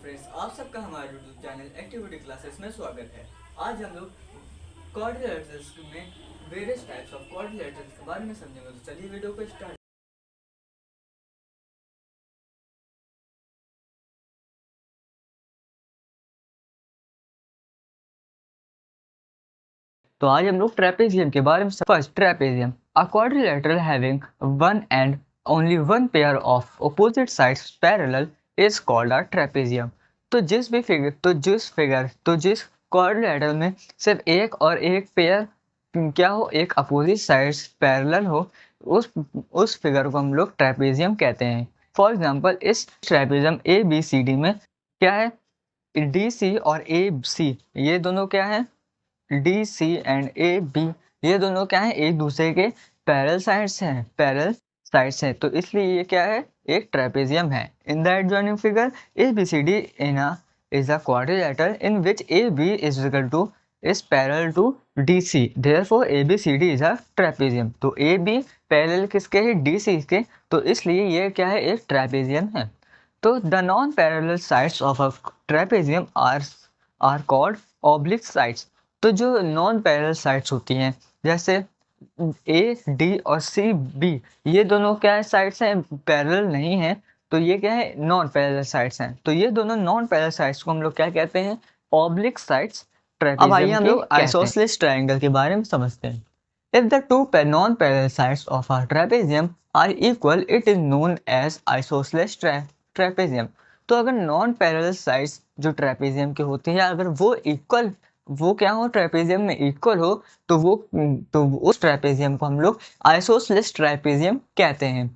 Friends, आप सबका हमारे यूट्यूब चैनल एक्टिविटी क्लासेस में स्वागत है। आज हम लोग क्वाड्रिलेटरल्स में वेरियस टाइप्स ऑफ क्वाड्रिलेटरल्स के बारे में समझेंगे। तो चलिए वीडियो को स्टार्ट। तो आज हम लोग ट्रेपेजियम के बारे में first trapezium a quadrilateral having one and only one pair of opposite sides parallel is called a trapezium. तो जिस क्वाड्रिलेटरल में सिर्फ एक और एक पेयर क्या हो, एक अपोजिट साइड्स पैरेलल हो, उस फिगर को हम लोग ट्रेपेजियम कहते हैं। फॉर एग्जांपल इस trapezium A B C D में क्या है, डी सी और ए सी ये दोनों क्या है, D C and A B ये दोनों क्या है, एक दूसरे के पैरेलल साइड्स हैं, तो इसलिए ये क्या है, एक ट्रेपेजियम है। In the adjoining figure A B C D is a quadrilateral in which A B is parallel to D C, therefore A B C D is a trapezium. तो A B parallel किसके है, D सी के, तो इसलिए ये क्या है, एक ट्रेपेजियम है। तो the non parallel sides of a trapezium are called oblique sides. तो जो नॉन पैरेलल साइड्स होती हैं, जैसे ए डी और सी बी ये दोनों क्या है, साइड्स हैं, पैरेलल नहीं हैं, तो ये क्या है, नॉन पैरेलल साइड्स हैं। तो ये दोनों नॉन पैरेलल साइड्स को हम लोग क्या कहते हैं, ऑब्लिक साइड्स ट्रेपेजियम। अब आइए हम लोग आइसोसेलेस ट्रायंगल के बारे में समझते हैं। If the two non parallel sides of a trapezium are equal it is known as isosceles trapezium. तो अगर नॉन पैरेलल साइड्स जो ट्रेपेजियम के होते हैं, अगर वो क्या हो, ट्रेपेजियम में इक्वल हो, तो उस ट्रेपेजियम को हम लोग आइसोसेलेस ट्रेपेजियम कहते हैं।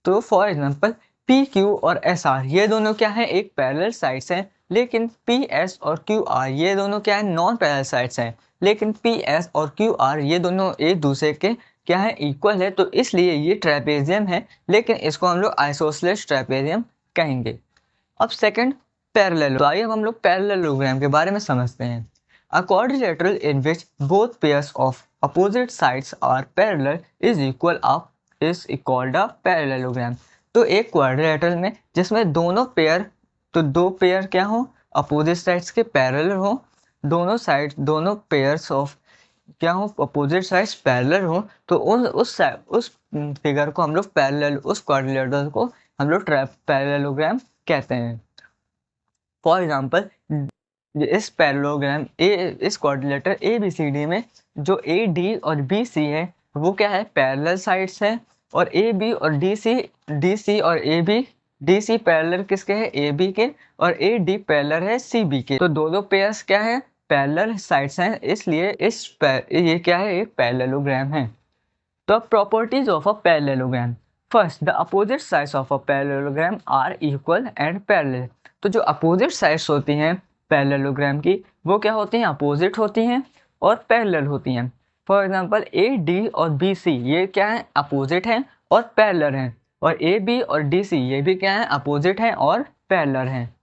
तो फॉर एग्जांपल पी क्यू और एस आर ये दोनों क्या है, एक पैरेलल साइड्स हैं, लेकिन पी एस और क्यू आर ये दोनों क्या है, नॉन पैरेलल साइड्स हैं, लेकिन पी एस और क्यू आर ये दोनों एक दूसरे के क्या है, इक्वल है, तो इसलिए ये ट्रेपेजियम है, लेकिन इसको हम लोग आइसोसेलेस ट्रेपेजियम कहेंगे। अब सेकंड पैरेलल, तो आइए अब हम लोग पैरेललोग्राम के बारे में समझते हैं। A quadrilateral in which both pairs of opposite sides are parallel is called a parallelogram। तो एक क्वाड्रिलेटरल में जिसमें दो पेयर क्या हो, अपोजिट साइड्स के पैरेलल हो, दोनों पेयर्स ऑफ क्या हो, अपोजिट साइड्स पैरेलल हो, तो उस फिगर को हम लोग उस क्वाड्रिलेटरल को हम लोग पैरेललोग्राम कहते हैं। फॉर एग्जाम्पल इस quadrilateral A B C D में जो ए डी और बी सी है वो क्या है, पैरेलल साइड्स हैं, और ए बी और डी सी और A B, D C parallel किसके है, ए बी के, और ए डी पैरेलल है सी बी के। तो दोनों पेयर्स क्या है, पैरेलल साइड्स हैं, इसलिए ये क्या है, एक पैरेललोग्राम है। तो properties of a parallelogram, first the opposite sides of a parallelogram are equal and parallel. तो जो अपोजिट साइड्स होती हैं पैरेललोग्राम की, वो क्या होती हैं, अपोजिट होती हैं और पैरेलल होती हैं। फॉर एग्जांपल ए डी और बी सी ये क्या है, अपोजिट हैं और पैरेलल हैं, और ए बी और डी सी ये भी क्या है, अपोजिट हैं और पैरेलल हैं।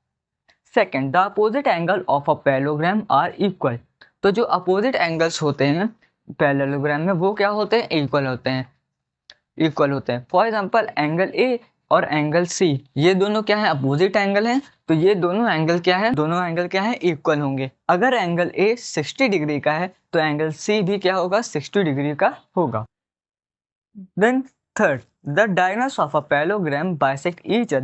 Second the opposite angle of a parallelogram are equal. तो जो अपोजिट एंगल्स होते हैं पैरेललोग्राम में वो क्या होते हैं, इक्वल होते हैं। फॉर एग्जांपल एंगल ए और एंगल सी ये दोनों क्या है, अपोजिट एंगल हैं, तो ये दोनों एंगल क्या है, इक्वल होंगे। अगर एंगल ए 60 डिग्री का है तो एंगल सी भी क्या होगा, 60 डिग्री का होगा। Then third the diagonals of a parallelogram bisect each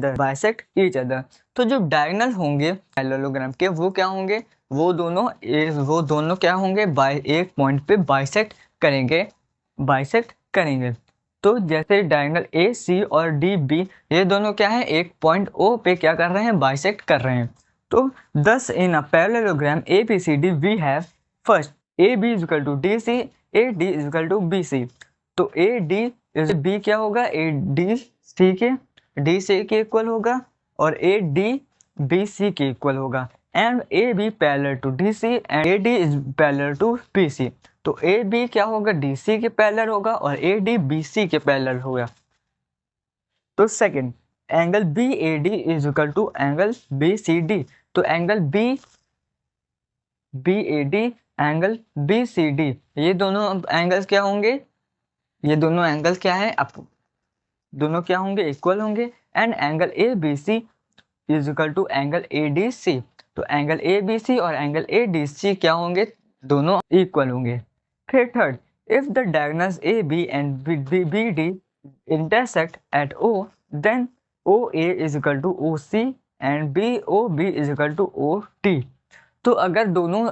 other. तो जो डायगोनल होंगे पैरेललोग्राम के वो क्या होंगे, वो दोनों क्या होंगे, एक पॉइंट पे बाइसेक्ट करेंगे। तो जैसे डायगोनल ए सी और डी बी ये दोनों क्या है, एक पॉइंट ओ पे क्या कर रहे हैं, बाइसेक्ट कर रहे हैं। तो thus in a parallelogram A B C D we have first A B is equal to D C, A D is equal to B C. तो ए डी बी क्या होगा, ए डी सी के equal होगा, और A D B C के equal होगा, and A B parallel to D C and A D is parallel to B C. तो A B क्या होगा, डी सी के पैरेलल होगा, और ए डी बी सी के पैरेलल होगा। तो second angle B A D is equal to angle B C D. तो angle B A D angle B C D ये दोनों एंगल्स क्या होंगे, ये दोनों एंगल क्या है, दोनों क्या होंगे, इक्वल होंगे। And angle A B C is equal to angle ADC। तो एंगल ABC और एंगल ADC क्या होंगे, दोनों इक्वल होंगे। फिर third, if the diagonals AB and BD intersect at O, then OA is equal to OC and BOB is equal to OT। तो अगर दोनों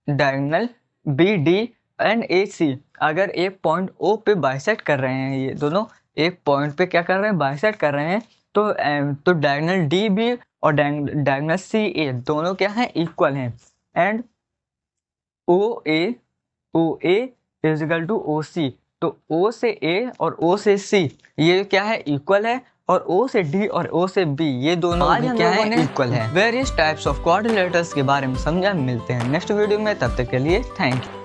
डायगोनल BD एंड AC अगर एक पॉइंट O पे बाइसेक्ट कर रहे हैं, ये दोनों एक पॉइंट पे क्या कर रहे हैं, बाइसेक्ट कर रहे हैं, तो डायगोनल DB और डायगोनल CA दोनों क्या हैं, इक्वल हैं। And OA is equal to OC। तो O से A और O से C ये क्या है, इक्वल है। और O से D और O से B ये दोनों भी क्या है, इक्वल है। वेरियस टाइप्स ऑफ क्वाड्रिलेटरल्स के बारे में समझा। मिलते हैं नेक्स्ट वीडियो में, तब तक के लिए थैंक यू।